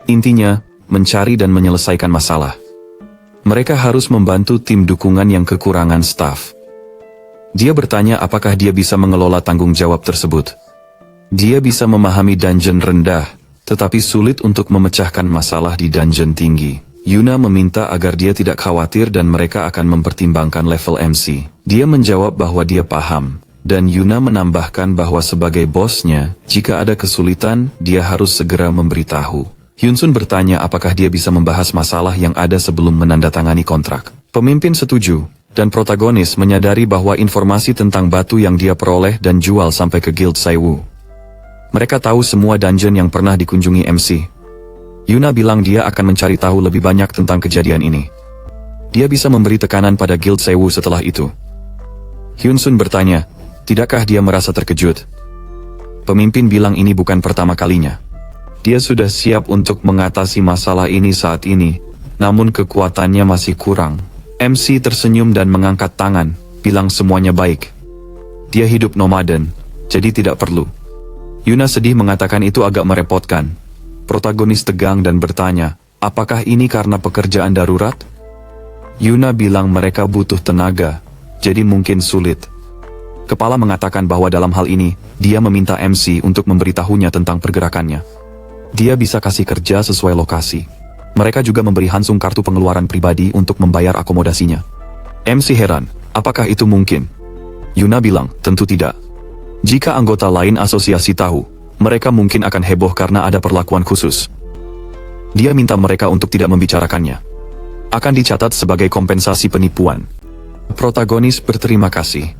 Intinya, mencari dan menyelesaikan masalah. Mereka harus membantu tim dukungan yang kekurangan staf. Dia bertanya apakah dia bisa mengelola tanggung jawab tersebut. Dia bisa memahami dungeon rendah, tetapi sulit untuk memecahkan masalah di dungeon tinggi. Yuna meminta agar dia tidak khawatir dan mereka akan mempertimbangkan level MC. Dia menjawab bahwa dia paham, dan Yuna menambahkan bahwa sebagai bosnya, jika ada kesulitan, dia harus segera memberitahu. Hyunsun bertanya apakah dia bisa membahas masalah yang ada sebelum menandatangani kontrak. Pemimpin setuju, dan protagonis menyadari bahwa informasi tentang batu yang dia peroleh dan jual sampai ke Guild Saiwu. Mereka tahu semua dungeon yang pernah dikunjungi MC. Yuna bilang dia akan mencari tahu lebih banyak tentang kejadian ini. Dia bisa memberi tekanan pada Guild Saiwu setelah itu. Hyunsun bertanya, tidakkah dia merasa terkejut? Pemimpin bilang ini bukan pertama kalinya. Dia sudah siap untuk mengatasi masalah ini saat ini, namun kekuatannya masih kurang. MC tersenyum dan mengangkat tangan, bilang semuanya baik. Dia hidup nomaden, jadi tidak perlu. Yuna sedih mengatakan itu agak merepotkan. Protagonis tegang dan bertanya, apakah ini karena pekerjaan darurat? Yuna bilang mereka butuh tenaga, jadi mungkin sulit. Kepala mengatakan bahwa dalam hal ini, dia meminta MC untuk memberitahunya tentang pergerakannya. Dia bisa kasih kerja sesuai lokasi. Mereka juga memberi Hansung kartu pengeluaran pribadi untuk membayar akomodasinya. MC heran, apakah itu mungkin? Yuna bilang, tentu tidak. Jika anggota lain asosiasi tahu, mereka mungkin akan heboh karena ada perlakuan khusus. Dia minta mereka untuk tidak membicarakannya. Akan dicatat sebagai kompensasi penipuan. Protagonis berterima kasih.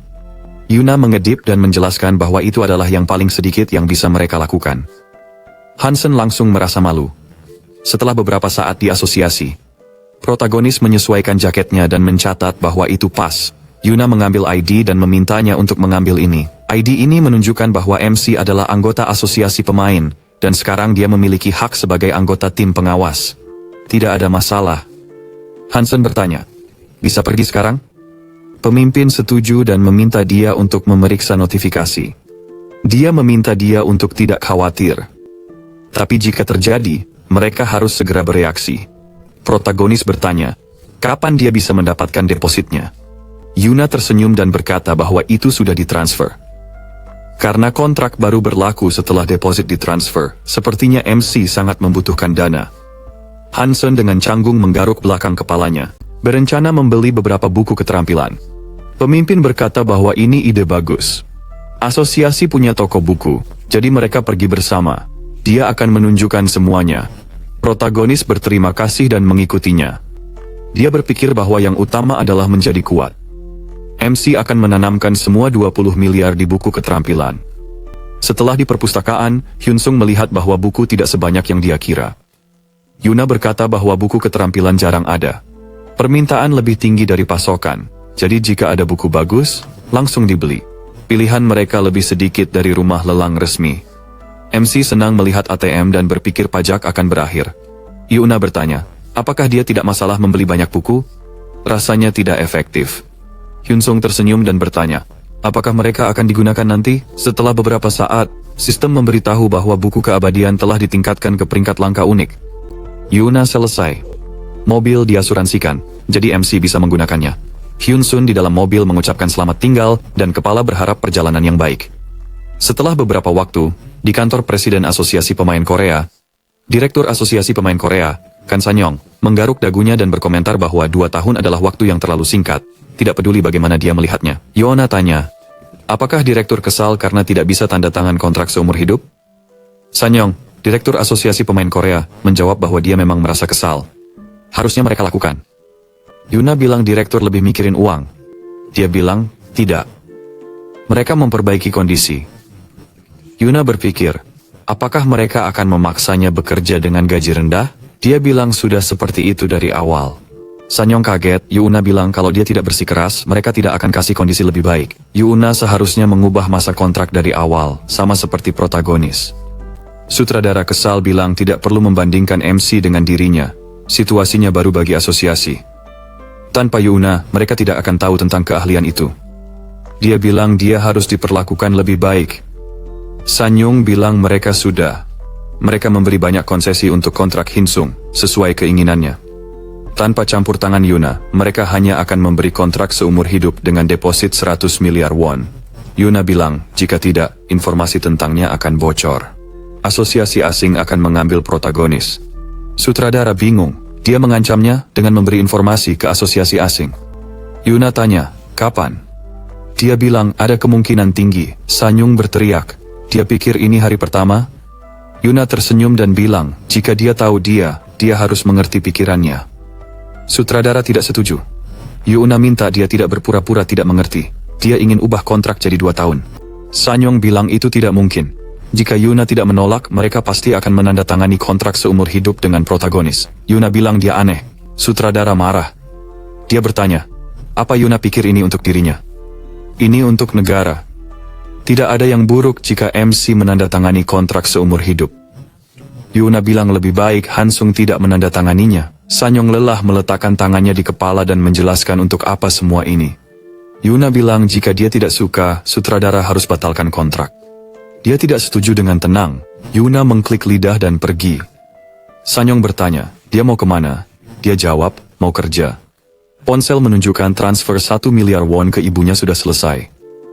Yuna mengedip dan menjelaskan bahwa itu adalah yang paling sedikit yang bisa mereka lakukan. Hansen langsung merasa malu. Setelah beberapa saat di asosiasi, protagonis menyesuaikan jaketnya dan mencatat bahwa itu pas. Yuna mengambil ID dan memintanya untuk mengambil ini. ID ini menunjukkan bahwa MC adalah anggota asosiasi pemain, dan sekarang dia memiliki hak sebagai anggota tim pengawas. Tidak ada masalah. Hansen bertanya, bisa pergi sekarang? Pemimpin setuju dan meminta dia untuk memeriksa notifikasi. Dia meminta dia untuk tidak khawatir. Tapi jika terjadi, mereka harus segera bereaksi. Protagonis bertanya, kapan dia bisa mendapatkan depositnya? Yuna tersenyum dan berkata bahwa itu sudah ditransfer. Karena kontrak baru berlaku setelah deposit ditransfer, sepertinya MC sangat membutuhkan dana. Hansen dengan canggung menggaruk belakang kepalanya, berencana membeli beberapa buku keterampilan. Pemimpin berkata bahwa ini ide bagus. Asosiasi punya toko buku, jadi mereka pergi bersama. Dia akan menunjukkan semuanya. Protagonis berterima kasih dan mengikutinya. Dia berpikir bahwa yang utama adalah menjadi kuat. MC akan menanamkan semua 20 miliar di buku keterampilan. Setelah di perpustakaan, Hyunsung melihat bahwa buku tidak sebanyak yang dia kira. Yuna berkata bahwa buku keterampilan jarang ada. Permintaan lebih tinggi dari pasokan, jadi jika ada buku bagus, langsung dibeli. Pilihan mereka lebih sedikit dari rumah lelang resmi. MC senang melihat ATM dan berpikir pajak akan berakhir. Yuna bertanya, apakah dia tidak masalah membeli banyak buku? Rasanya tidak efektif. Hyunsung tersenyum dan bertanya, apakah mereka akan digunakan nanti? Setelah beberapa saat, sistem memberitahu bahwa buku keabadian telah ditingkatkan ke peringkat langka unik. Yuna selesai. Mobil diasuransikan, jadi MC bisa menggunakannya. Hyunsun di dalam mobil mengucapkan selamat tinggal dan kepala berharap perjalanan yang baik. Setelah beberapa waktu, di kantor Presiden Asosiasi Pemain Korea, Direktur Asosiasi Pemain Korea, Kan Sanyong, menggaruk dagunya dan berkomentar bahwa 2 tahun adalah waktu yang terlalu singkat. Tidak peduli bagaimana dia melihatnya. Yona tanya, apakah direktur kesal karena tidak bisa tanda tangan kontrak seumur hidup? Sanyong, Direktur Asosiasi Pemain Korea, menjawab bahwa dia memang merasa kesal. Harusnya mereka lakukan. Yuna bilang direktur lebih mikirin uang. Dia bilang, tidak. Mereka memperbaiki kondisi. Yuna berpikir, apakah mereka akan memaksanya bekerja dengan gaji rendah? Dia bilang sudah seperti itu dari awal. Sanyong kaget, Yuna bilang kalau dia tidak bersikeras, mereka tidak akan kasih kondisi lebih baik. Yuna seharusnya mengubah masa kontrak dari awal, sama seperti protagonis. Sutradara kesal bilang tidak perlu membandingkan MC dengan dirinya. Situasinya baru bagi asosiasi. Tanpa Yuna, mereka tidak akan tahu tentang keahlian itu. Dia bilang dia harus diperlakukan lebih baik. Sanyong bilang mereka sudah. Mereka memberi banyak konsesi untuk kontrak Hinsung, sesuai keinginannya. Tanpa campur tangan Yuna, mereka hanya akan memberi kontrak seumur hidup dengan deposit 100 miliar won. Yuna bilang, jika tidak, informasi tentangnya akan bocor. Asosiasi asing akan mengambil protagonis. Sutradara bingung, dia mengancamnya dengan memberi informasi ke asosiasi asing. Yuna tanya, kapan? Dia bilang, ada kemungkinan tinggi. Sanyung berteriak, dia pikir ini hari pertama? Yuna tersenyum dan bilang, jika dia tahu dia harus mengerti pikirannya. Sutradara tidak setuju. Yuna minta dia tidak berpura-pura tidak mengerti. Dia ingin ubah kontrak jadi 2 tahun. Sanyong bilang itu tidak mungkin. Jika Yuna tidak menolak, mereka pasti akan menandatangani kontrak seumur hidup dengan protagonis. Yuna bilang dia aneh. Sutradara marah. Dia bertanya, apa Yuna pikir ini untuk dirinya? Ini untuk negara. Tidak ada yang buruk jika MC menandatangani kontrak seumur hidup. Yuna bilang lebih baik Hansung tidak menandatanganinya. Sanyong lelah meletakkan tangannya di kepala dan menjelaskan untuk apa semua ini. Yuna bilang jika dia tidak suka, sutradara harus batalkan kontrak. Dia tidak setuju dengan tenang. Yuna mengklik lidah dan pergi. Sanyong bertanya, dia mau kemana? Dia jawab, mau kerja. Ponsel menunjukkan transfer 1 miliar won ke ibunya sudah selesai.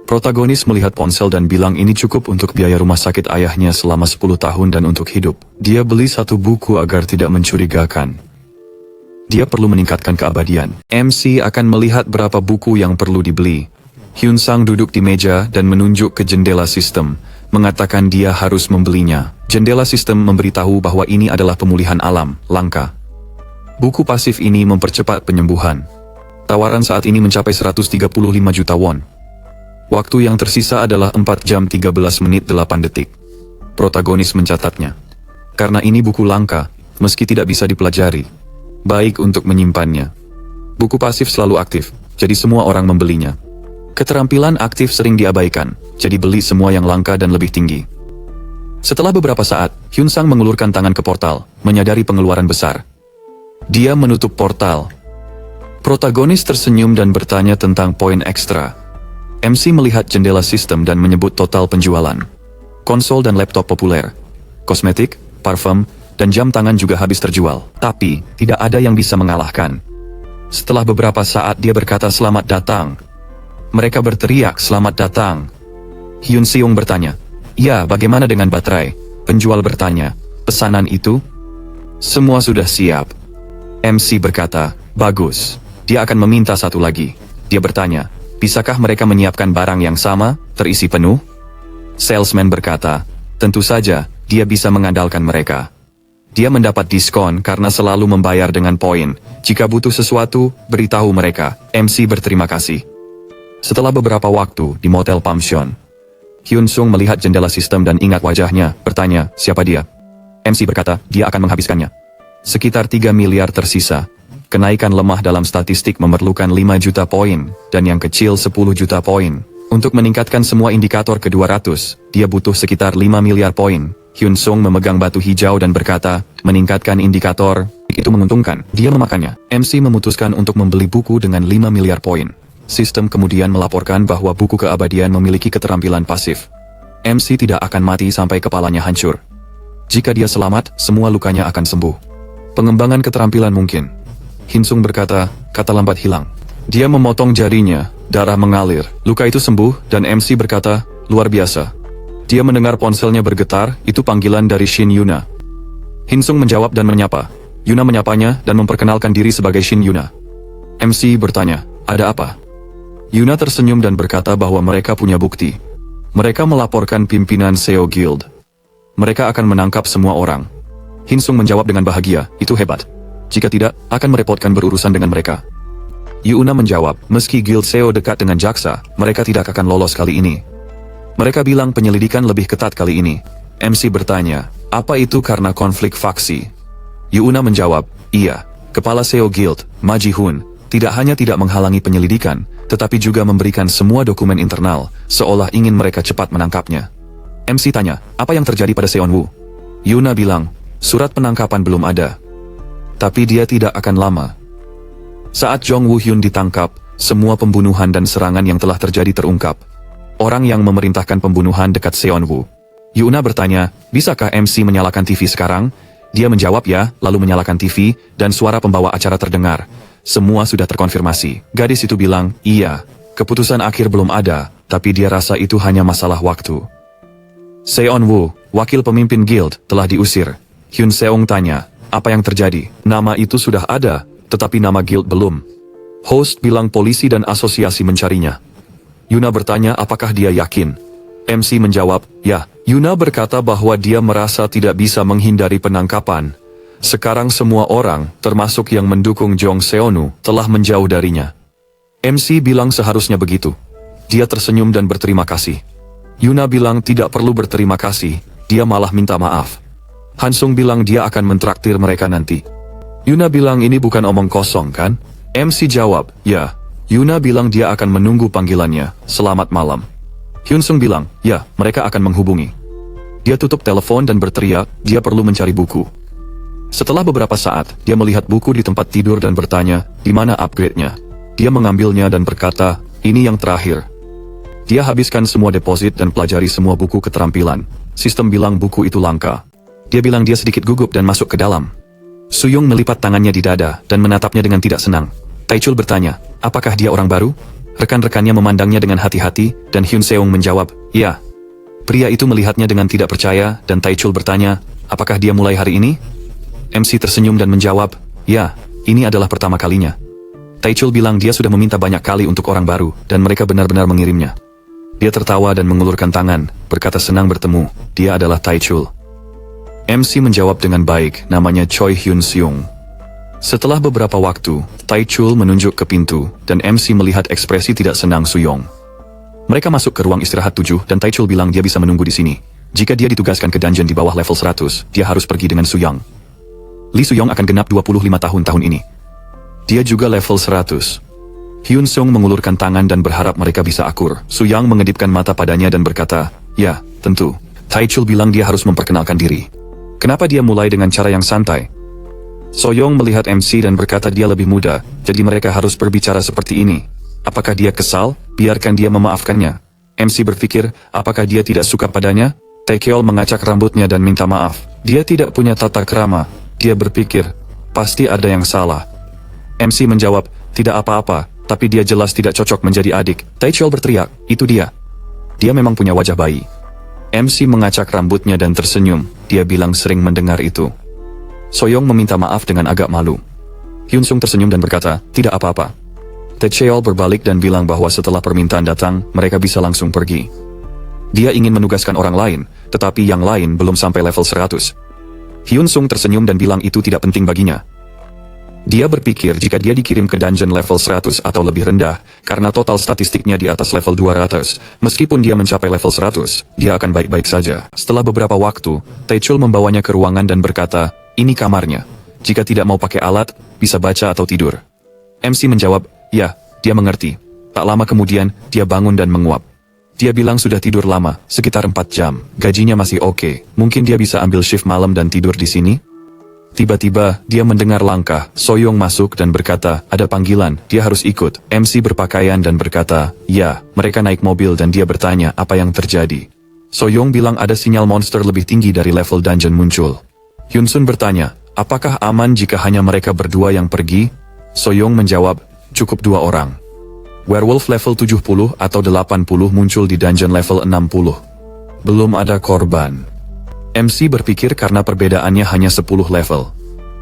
Protagonis melihat ponsel dan bilang ini cukup untuk biaya rumah sakit ayahnya selama 10 tahun dan untuk hidup. Dia beli 1 buku agar tidak mencurigakan. Dia perlu meningkatkan keabadian. MC akan melihat berapa buku yang perlu dibeli. Hyun Sang duduk di meja dan menunjuk ke jendela sistem, mengatakan dia harus membelinya. Jendela sistem memberitahu bahwa ini adalah pemulihan alam, langka. Buku pasif ini mempercepat penyembuhan. Tawaran saat ini mencapai 135 juta won. Waktu yang tersisa adalah 4 jam 13 menit 8 detik. Protagonis mencatatnya. Karena ini buku langka, meski tidak bisa dipelajari. Baik untuk menyimpannya. Buku pasif selalu aktif, jadi semua orang membelinya. Keterampilan aktif sering diabaikan, jadi beli semua yang langka dan lebih tinggi. Setelah beberapa saat, Hyun Sang mengulurkan tangan ke portal, menyadari pengeluaran besar. Dia menutup portal. Protagonis tersenyum dan bertanya tentang poin ekstra. MC melihat jendela sistem dan menyebut total penjualan. Konsol dan laptop populer, kosmetik, parfum, dan jam tangan juga habis terjual. Tapi, tidak ada yang bisa mengalahkan. Setelah beberapa saat dia berkata selamat datang. Mereka berteriak selamat datang. Hyun Seung bertanya, ya bagaimana dengan baterai? Penjual bertanya, pesanan itu? Semua sudah siap. MC berkata, bagus. Dia akan meminta satu lagi. Dia bertanya, bisakah mereka menyiapkan barang yang sama, terisi penuh? Salesman berkata, tentu saja, dia bisa mengandalkan mereka. Dia mendapat diskon karena selalu membayar dengan poin. Jika butuh sesuatu, beritahu mereka. MC berterima kasih. Setelah beberapa waktu di motel Pamsion, Hyun Sung melihat jendela sistem dan ingat wajahnya, bertanya, siapa dia? MC berkata, dia akan menghabiskannya. Sekitar 3 miliar tersisa. Kenaikan lemah dalam statistik memerlukan 5 juta poin, dan yang kecil 10 juta poin. Untuk meningkatkan semua indikator ke 200, dia butuh sekitar 5 miliar poin. Hyun Sung memegang batu hijau dan berkata, meningkatkan indikator, itu menguntungkan. Dia memakannya. MC memutuskan untuk membeli buku dengan 5 miliar poin. Sistem kemudian melaporkan bahwa buku keabadian memiliki keterampilan pasif. MC tidak akan mati sampai kepalanya hancur. Jika dia selamat, semua lukanya akan sembuh. Pengembangan keterampilan mungkin. Hinsung berkata, kata lambat hilang. Dia memotong jarinya, darah mengalir, luka itu sembuh, dan MC berkata, luar biasa. Dia mendengar ponselnya bergetar, itu panggilan dari Shin Yuna. Hinsung menjawab dan menyapa. Yuna menyapanya dan memperkenalkan diri sebagai Shin Yuna. MC bertanya, ada apa? Yuna tersenyum dan berkata bahwa mereka punya bukti. Mereka melaporkan pimpinan Seo Guild. Mereka akan menangkap semua orang. Hinsung menjawab dengan bahagia, itu hebat. Jika tidak, akan merepotkan berurusan dengan mereka. Yuna menjawab, meski Guild Seo dekat dengan jaksa, mereka tidak akan lolos kali ini. Mereka bilang penyelidikan lebih ketat kali ini. MC bertanya, apa itu karena konflik faksi? Yuna menjawab, iya, kepala Seo Guild, Ma Ji-hoon, tidak hanya tidak menghalangi penyelidikan, tetapi juga memberikan semua dokumen internal, seolah ingin mereka cepat menangkapnya. MC tanya, apa yang terjadi pada Seon-woo? Yuna bilang, surat penangkapan belum ada. Tapi dia tidak akan lama. Saat Jong Woo-hyun ditangkap, semua pembunuhan dan serangan yang telah terjadi terungkap. Orang yang memerintahkan pembunuhan dekat Seon-woo. Yuna bertanya, bisakah MC menyalakan TV sekarang? Dia menjawab ya, lalu menyalakan TV, dan suara pembawa acara terdengar. Semua sudah terkonfirmasi. Gadis itu bilang, iya. Keputusan akhir belum ada, tapi dia rasa itu hanya masalah waktu. Seon-woo, wakil pemimpin guild, telah diusir. Hyun Seong tanya, apa yang terjadi? Nama itu sudah ada, tetapi nama guild belum. Host bilang polisi dan asosiasi mencarinya. Yuna bertanya apakah dia yakin. MC menjawab, ya. Yuna berkata bahwa dia merasa tidak bisa menghindari penangkapan. Sekarang semua orang, termasuk yang mendukung Jong Seonu, telah menjauh darinya. MC bilang seharusnya begitu. Dia tersenyum dan berterima kasih. Yuna bilang tidak perlu berterima kasih, dia malah minta maaf. Hansung bilang dia akan mentraktir mereka nanti. Yuna bilang ini bukan omong kosong kan? MC jawab, ya. Yuna bilang dia akan menunggu panggilannya, selamat malam. Hyunsung bilang, ya, mereka akan menghubungi. Dia tutup telepon dan berteriak, dia perlu mencari buku. Setelah beberapa saat, dia melihat buku di tempat tidur dan bertanya, di mana upgrade-nya? Dia mengambilnya dan berkata, ini yang terakhir. Dia habiskan semua deposit dan pelajari semua buku keterampilan. Sistem bilang buku itu langka. Dia bilang dia sedikit gugup dan masuk ke dalam. Suyung melipat tangannya di dada dan menatapnya dengan tidak senang. Taechul bertanya, apakah dia orang baru? Rekan-rekannya memandangnya dengan hati-hati dan Hyun Seong menjawab, ya. Pria itu melihatnya dengan tidak percaya dan Taechul bertanya, apakah dia mulai hari ini? MC tersenyum dan menjawab, ya, ini adalah pertama kalinya. Taechul bilang dia sudah meminta banyak kali untuk orang baru, dan mereka benar-benar mengirimnya. Dia tertawa dan mengulurkan tangan, berkata senang bertemu, dia adalah Taechul. MC menjawab dengan baik, namanya Choi Hyun Seung. Setelah beberapa waktu, Taechul menunjuk ke pintu, dan MC melihat ekspresi tidak senang Suyong. Mereka masuk ke ruang istirahat 7, dan Taechul bilang dia bisa menunggu di sini. Jika dia ditugaskan ke dungeon di bawah level 100, dia harus pergi dengan Suyong. Lee Suyong akan genap 25 tahun ini. Dia juga level 100. Hyun Sung mengulurkan tangan dan berharap mereka bisa akur. Suyang mengedipkan mata padanya dan berkata, ya, tentu. Taechul bilang dia harus memperkenalkan diri. Kenapa dia mulai dengan cara yang santai? Soyong melihat MC dan berkata dia lebih muda, jadi mereka harus berbicara seperti ini. Apakah dia kesal? Biarkan dia memaafkannya. MC berpikir, apakah dia tidak suka padanya? Taekyol mengacak rambutnya dan minta maaf. Dia tidak punya tata krama. Dia berpikir, pasti ada yang salah. MC menjawab, tidak apa-apa, tapi dia jelas tidak cocok menjadi adik. Taechol berteriak, itu dia. Dia memang punya wajah bayi. MC mengacak rambutnya dan tersenyum, dia bilang sering mendengar itu. Soyong meminta maaf dengan agak malu. Hyunsung tersenyum dan berkata, tidak apa-apa. Taechol berbalik dan bilang bahwa setelah permintaan datang, mereka bisa langsung pergi. Dia ingin menugaskan orang lain, tetapi yang lain belum sampai level 100. Hyunsung tersenyum dan bilang itu tidak penting baginya. Dia berpikir jika dia dikirim ke dungeon level 100 atau lebih rendah, karena total statistiknya di atas level 200, meskipun dia mencapai level 100, dia akan baik-baik saja. Setelah beberapa waktu, Taechul membawanya ke ruangan dan berkata, ini kamarnya. Jika tidak mau pakai alat, bisa baca atau tidur. MC menjawab, ya, dia mengerti. Tak lama kemudian, dia bangun dan menguap. Dia bilang sudah tidur lama, sekitar 4 jam. Gajinya masih oke. Mungkin dia bisa ambil shift malam dan tidur di sini? Tiba-tiba, dia mendengar langkah. Soyong masuk dan berkata, ada panggilan, dia harus ikut. MC berpakaian dan berkata, ya, mereka naik mobil dan dia bertanya apa yang terjadi. Soyong bilang ada sinyal monster lebih tinggi dari level dungeon muncul. Hyunsun bertanya, apakah aman jika hanya mereka berdua yang pergi? Soyong menjawab, cukup 2 orang. Werewolf level 70 atau 80 muncul di dungeon level 60. Belum ada korban. MC berpikir karena perbedaannya hanya 10 level.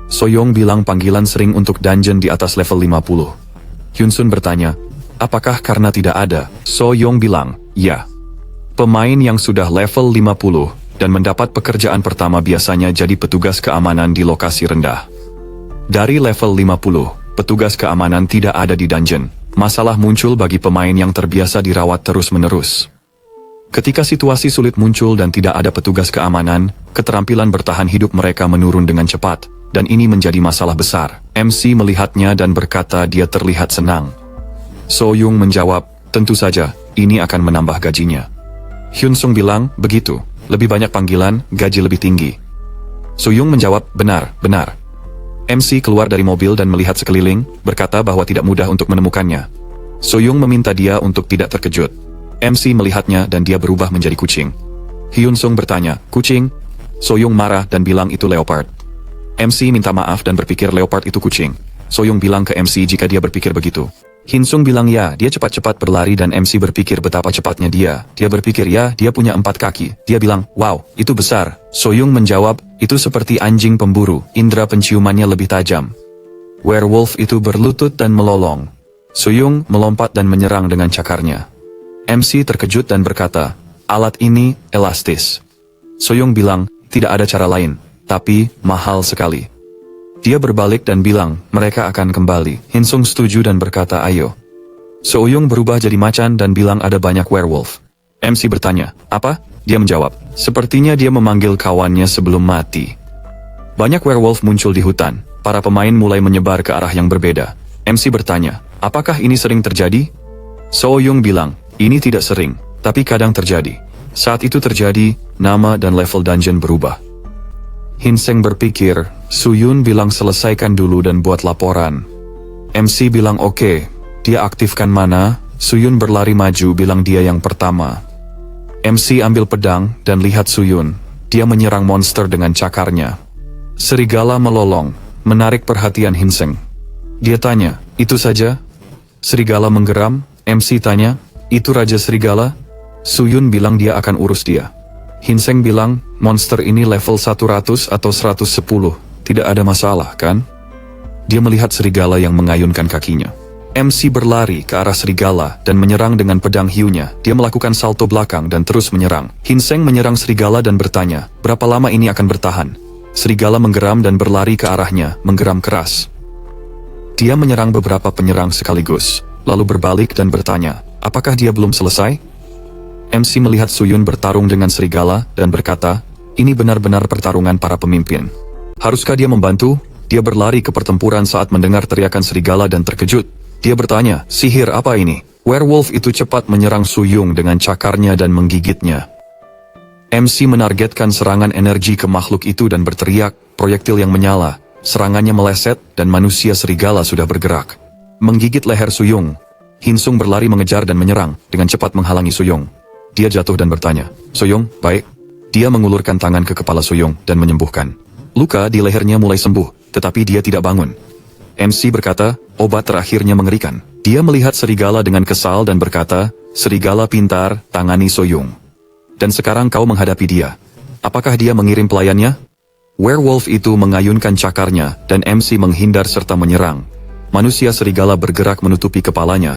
Soyong bilang panggilan sering untuk dungeon di atas level 50. Hyunsun bertanya, apakah karena tidak ada? Soyong bilang, ya. Pemain yang sudah level 50 dan mendapat pekerjaan pertama biasanya jadi petugas keamanan di lokasi rendah. Dari level 50, petugas keamanan tidak ada di dungeon. Masalah muncul bagi pemain yang terbiasa dirawat terus-menerus. Ketika situasi sulit muncul dan tidak ada petugas keamanan, keterampilan bertahan hidup mereka menurun dengan cepat, dan ini menjadi masalah besar. MC melihatnya dan berkata dia terlihat senang. Soyung menjawab, tentu saja, ini akan menambah gajinya. Hyunsung bilang, begitu, lebih banyak panggilan, gaji lebih tinggi. Soyung menjawab, benar, benar. MC keluar dari mobil dan melihat sekeliling, berkata bahwa tidak mudah untuk menemukannya. Soyung meminta dia untuk tidak terkejut. MC melihatnya dan dia berubah menjadi kucing. Hyun Sung bertanya, kucing? Soyoung marah dan bilang itu leopard. MC minta maaf dan berpikir leopard itu kucing. Soyoung bilang ke MC jika dia berpikir begitu. Hyun Sung bilang ya, dia cepat-cepat berlari dan MC berpikir betapa cepatnya dia. Dia berpikir ya, dia punya 4 kaki. Dia bilang, wow, itu besar. Soyoung menjawab, itu seperti anjing pemburu, indera penciumannya lebih tajam. Werewolf itu berlutut dan melolong. Soyoung melompat dan menyerang dengan cakarnya. MC terkejut dan berkata, alat ini elastis. Soyoung bilang, tidak ada cara lain, tapi mahal sekali. Dia berbalik dan bilang, mereka akan kembali. Hyun Sung setuju dan berkata, ayo. Soyoung berubah jadi macan dan bilang ada banyak werewolf. MC bertanya, apa? Dia menjawab, sepertinya dia memanggil kawannya sebelum mati. Banyak werewolf muncul di hutan. Para pemain mulai menyebar ke arah yang berbeda. MC bertanya, apakah ini sering terjadi? Soyoung bilang, ini tidak sering, tapi kadang terjadi. Saat itu terjadi, nama dan level dungeon berubah. Hyun Sung berpikir, Suyun bilang selesaikan dulu dan buat laporan. MC bilang oke, dia aktifkan mana, Suyun berlari maju bilang dia yang pertama. MC ambil pedang dan lihat Suyun, dia menyerang monster dengan cakarnya. Serigala melolong, menarik perhatian Hyun Sung. Dia tanya, itu saja? Serigala menggeram, MC tanya, itu Raja Serigala? Suyun bilang dia akan urus dia. Hyun Sung bilang, monster ini level 100 atau 110, tidak ada masalah kan? Dia melihat serigala yang mengayunkan kakinya. MC berlari ke arah serigala dan menyerang dengan pedang hiunya. Dia melakukan salto belakang dan terus menyerang. Hyun Sung menyerang serigala dan bertanya, berapa lama ini akan bertahan? Serigala menggeram dan berlari ke arahnya, menggeram keras. Dia menyerang beberapa penyerang sekaligus, lalu berbalik dan bertanya, apakah dia belum selesai? MC melihat Suyun bertarung dengan serigala dan berkata, ini benar-benar pertarungan para pemimpin. Haruskah dia membantu? Dia berlari ke pertempuran saat mendengar teriakan serigala dan terkejut. Dia bertanya, sihir apa ini? Werewolf itu cepat menyerang Suyun dengan cakarnya dan menggigitnya. MC menargetkan serangan energi ke makhluk itu dan berteriak, proyektil yang menyala. Serangannya meleset dan manusia serigala sudah bergerak. Menggigit leher Suyun. Hyun Sung berlari mengejar dan menyerang, dengan cepat menghalangi Suyun. Dia jatuh dan bertanya, Soyoung, baik? Dia mengulurkan tangan ke kepala Soyoung dan menyembuhkan. Luka di lehernya mulai sembuh, tetapi dia tidak bangun. MC berkata, obat terakhirnya mengerikan. Dia melihat serigala dengan kesal dan berkata, serigala pintar, tangani Soyoung. Dan sekarang kau menghadapi dia. Apakah dia mengirim pelayannya? Werewolf itu mengayunkan cakarnya dan MC menghindar serta menyerang. Manusia serigala bergerak menutupi kepalanya.